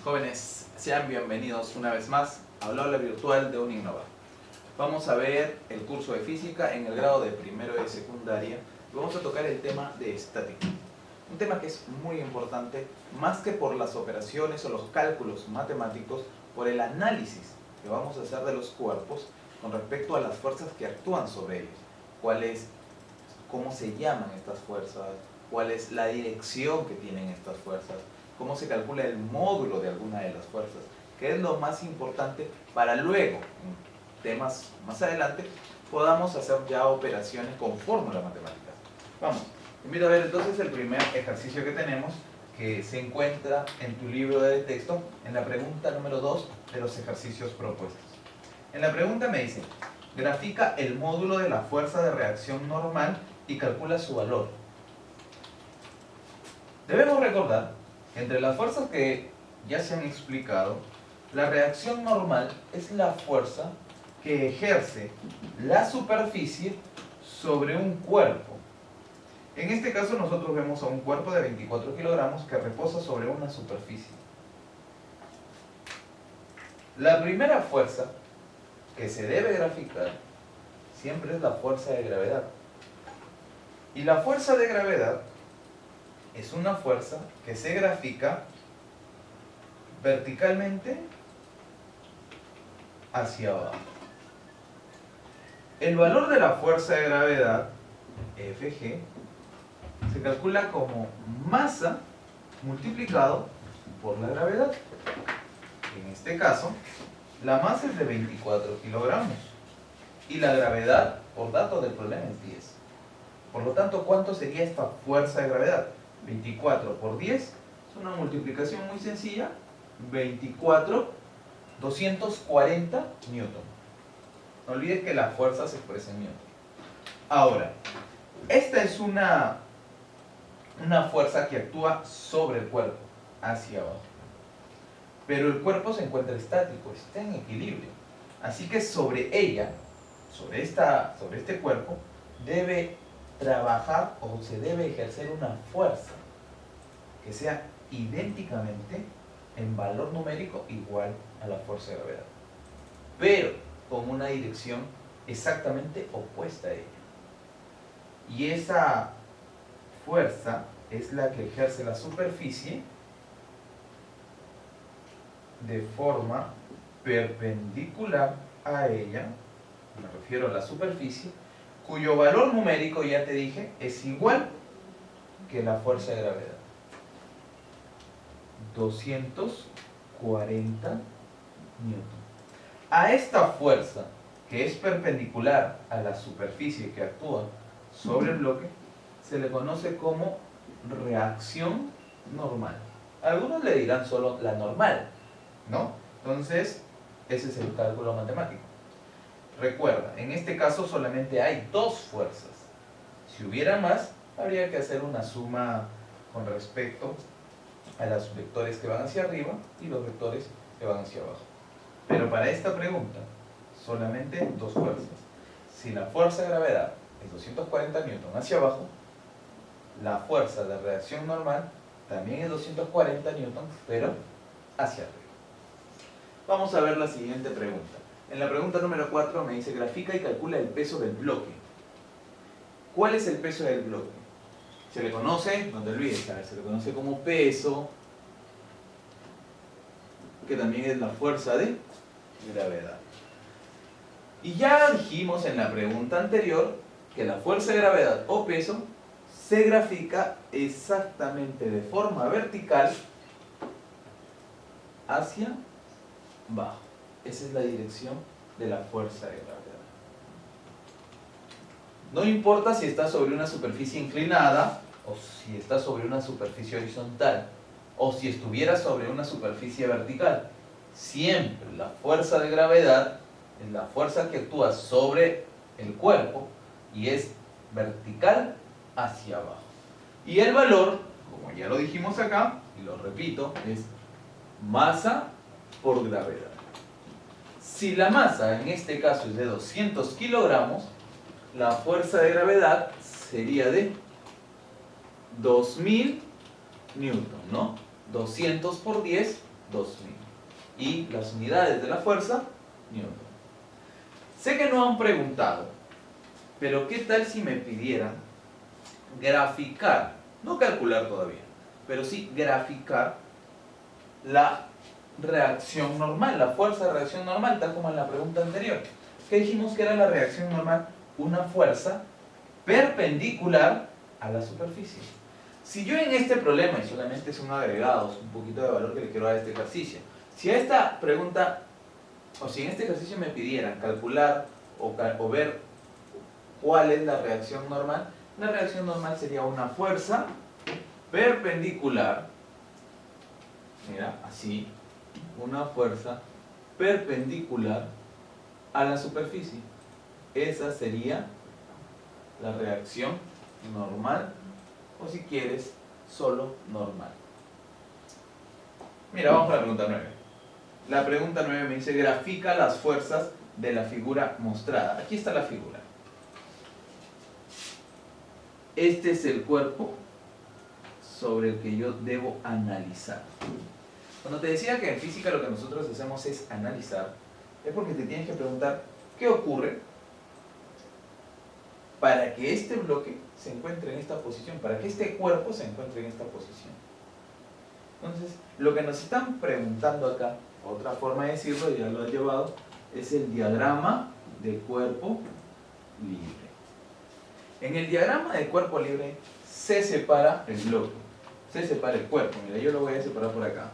Jóvenes, sean bienvenidos una vez más al aula virtual de Uninnova. Vamos a ver el curso de física en el grado de primero de secundaria y vamos a tocar el tema de estática. Un tema que es muy importante, más que por las operaciones o los cálculos matemáticos, por el análisis que vamos a hacer de los cuerpos con respecto a las fuerzas que actúan sobre ellos. Cómo se llaman estas fuerzas, cuál es la dirección que tienen estas fuerzas, cómo se calcula el módulo de alguna de las fuerzas, que es lo más importante para luego, en temas más adelante, podamos hacer ya operaciones con fórmulas matemáticas. Vamos, invito a ver entonces el primer ejercicio que tenemos, que se encuentra en tu libro de texto, en la pregunta número 2 de los ejercicios propuestos. En la pregunta me dice, grafica el módulo de la fuerza de reacción normal y calcula su valor. Debemos recordar que entre las fuerzas que ya se han explicado, la reacción normal es la fuerza que ejerce la superficie sobre un cuerpo. En este caso nosotros vemos a un cuerpo de 24 kilogramos que reposa sobre una superficie. La primera fuerza que se debe graficar siempre es la fuerza de gravedad. Y la fuerza de gravedad es una fuerza que se grafica verticalmente hacia abajo. El valor de la fuerza de gravedad, Fg, se calcula como masa multiplicado por la gravedad. En este caso, la masa es de 24 kilogramos y la gravedad, por dato del problema, es 10. Por lo tanto, ¿cuánto sería esta fuerza de gravedad? 24 por 10 es una multiplicación muy sencilla. 24, 240 newton. No olvides que la fuerza se expresa en newton. Ahora, esta es una fuerza que actúa sobre el cuerpo, hacia abajo. Pero el cuerpo se encuentra estático, está en equilibrio. Así que sobre ella, sobre este cuerpo, debe trabajar o se debe ejercer una fuerza que sea idénticamente en valor numérico igual a la fuerza de gravedad, pero con una dirección exactamente opuesta a ella. Y esa fuerza es la que ejerce la superficie de forma perpendicular a ella, me refiero a la superficie, cuyo valor numérico, ya te dije, es igual que la fuerza de gravedad. 240 newton. A esta fuerza, que es perpendicular a la superficie que actúa sobre el bloque, se le conoce como reacción normal. Algunos le dirán solo la normal, ¿no? Entonces, ese es el cálculo matemático. Recuerda, en este caso solamente hay dos fuerzas. Si hubiera más, habría que hacer una suma con respecto a los vectores que van hacia arriba y los vectores que van hacia abajo. Pero para esta pregunta, solamente dos fuerzas. Si la fuerza de gravedad es 240 newton hacia abajo, la fuerza de reacción normal también es 240 newton, pero hacia arriba. Vamos a ver la siguiente pregunta. En la pregunta número 4 me dice, grafica y calcula el peso del bloque. ¿Cuál es el peso del bloque? Se le conoce, no te olvides, se le conoce como peso, que también es la fuerza de gravedad. Y ya dijimos en la pregunta anterior que la fuerza de gravedad o peso se grafica exactamente de forma vertical hacia abajo. Esa es la dirección de la fuerza de gravedad. No importa si está sobre una superficie inclinada o si está sobre una superficie horizontal o si estuviera sobre una superficie vertical. Siempre la fuerza de gravedad es la fuerza que actúa sobre el cuerpo y es vertical hacia abajo. Y el valor, como ya lo dijimos acá, y lo repito, es masa por gravedad. Si la masa en este caso es de 200 kilogramos, la fuerza de gravedad sería de 2000 newton, ¿no? 200 por 10 2000. Y las unidades de la fuerza, Newton. Sé que no han preguntado, pero ¿qué tal si me pidieran graficar, no calcular todavía, pero sí graficar la reacción normal, la fuerza de reacción normal, tal como en la pregunta anterior? ¿Qué dijimos que era la reacción normal? Una fuerza perpendicular a la superficie. Si yo en este problema, y solamente es un agregado, es un poquito de valor que le quiero dar a este ejercicio, si a esta pregunta, o si en este ejercicio me pidieran calcular o ver cuál es la reacción normal, la reacción normal sería una fuerza perpendicular, mira, así, una fuerza perpendicular a la superficie. Esa sería la reacción normal, o si quieres, solo normal. Mira, vamos a la pregunta 9. La pregunta 9 me dice, grafica las fuerzas de la figura mostrada. Aquí está la figura. Este es el cuerpo sobre el que yo debo analizar. Cuando te decía que en física lo que nosotros hacemos es analizar, es porque te tienes que preguntar qué ocurre para que este bloque se encuentre en esta posición, para que este cuerpo se encuentre en esta posición. Entonces, lo que nos están preguntando acá, otra forma de decirlo, ya lo has llevado, es el diagrama de cuerpo libre. En el diagrama de cuerpo libre se separa el bloque, se separa el cuerpo. Mira, yo lo voy a separar por acá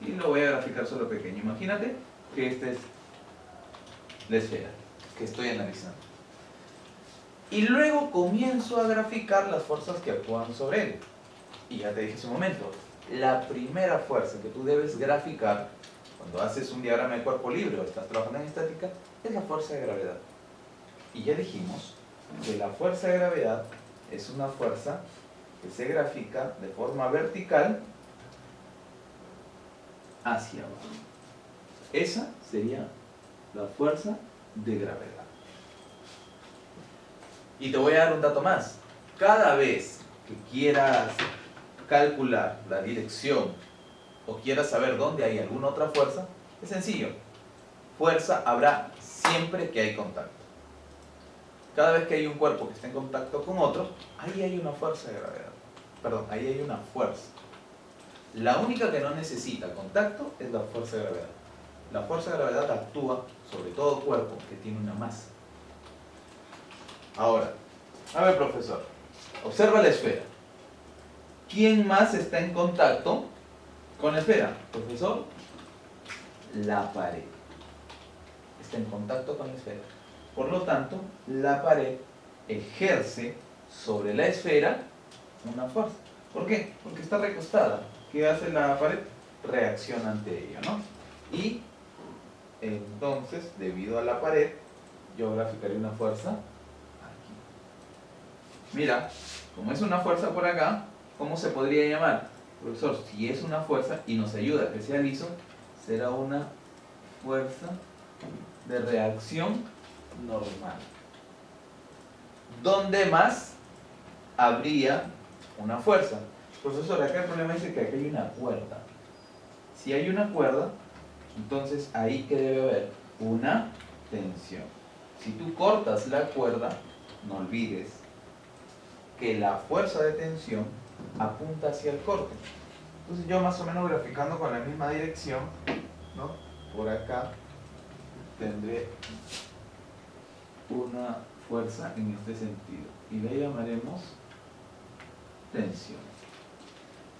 y lo voy a graficar solo pequeño. Imagínate que esta es la esfera que estoy analizando. Y luego comienzo a graficar las fuerzas que actúan sobre él. Y ya te dije hace un momento, la primera fuerza que tú debes graficar cuando haces un diagrama de cuerpo libre o estás trabajando en estática es la fuerza de gravedad. Y ya dijimos que la fuerza de gravedad es una fuerza que se grafica de forma vertical hacia abajo. Esa sería la fuerza de gravedad. Y te voy a dar un dato más. Cada vez que quieras calcular la dirección o quieras saber dónde hay alguna otra fuerza, es sencillo. Fuerza habrá siempre que hay contacto. Cada vez que hay un cuerpo que está en contacto con otro, ahí hay una fuerza de gravedad. Perdón, ahí hay una fuerza. La única que no necesita contacto es la fuerza de gravedad. La fuerza de gravedad actúa sobre todo cuerpo que tiene una masa. Ahora, a ver, profesor, observa la esfera. ¿Quién más está en contacto con la esfera? Profesor, la pared está en contacto con la esfera. Por lo tanto, la pared ejerce sobre la esfera una fuerza. ¿Por qué? Porque está recostada. ¿Qué hace la pared? Reacciona ante ella, ¿no? Y entonces, debido a la pared, yo graficaré una fuerza aquí. Mira, como es una fuerza por acá, ¿cómo se podría llamar? Profesor, si es una fuerza y nos ayuda a que sea liso, será una fuerza de reacción normal. ¿Dónde más habría una fuerza? Profesor, acá el problema dice que aquí hay una cuerda. Si hay una cuerda, entonces ahí que debe haber una tensión. Si tú cortas la cuerda, no olvides que la fuerza de tensión apunta hacia el corte. Entonces yo más o menos graficando con la misma dirección, ¿no? Por acá tendré una fuerza en este sentido y le llamaremos tensión.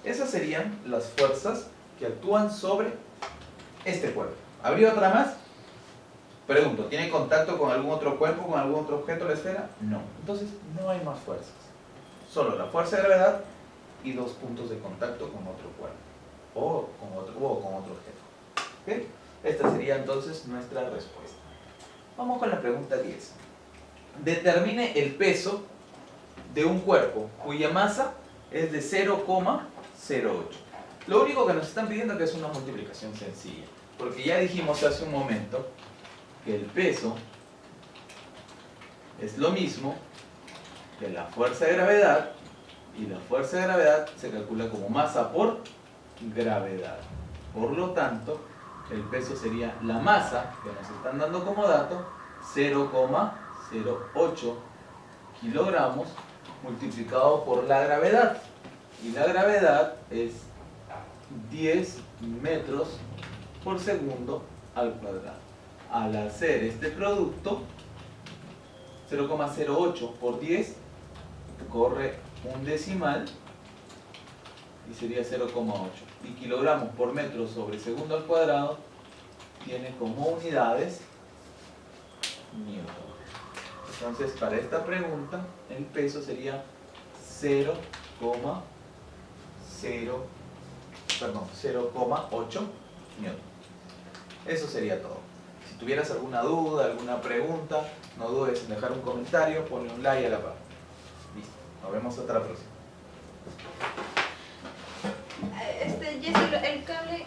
Esas serían las fuerzas que actúan sobre este cuerpo. ¿Habría otra más? Pregunto, ¿tiene contacto con algún otro cuerpo, con algún otro objeto la esfera? No. Entonces no hay más fuerzas. Solo la fuerza de gravedad y dos puntos de contacto con otro cuerpo o con otro objeto. ¿Okay? Esta sería entonces nuestra respuesta. Vamos con la pregunta 10. Determine el peso de un cuerpo cuya masa es de 0,08. Lo único que nos están pidiendo es una multiplicación sencilla, porque ya dijimos hace un momento que el peso es lo mismo que la fuerza de gravedad, y la fuerza de gravedad se calcula como masa por gravedad. Por lo tanto, el peso sería la masa que nos están dando como dato, 0,08 kilogramos multiplicado por la gravedad. Y la gravedad es 10 metros por segundo al cuadrado. Al hacer este producto, 0,08 por 10, corre un decimal y sería 0,8. Y kilogramos por metro sobre segundo al cuadrado tiene como unidades newton. Entonces, para esta pregunta, el peso sería 0,8 newton. Eso sería todo. Si tuvieras alguna duda, alguna pregunta, no dudes en dejar un comentario, ponle un like a la par. Listo, nos vemos hasta la próxima. Jessy, el cable,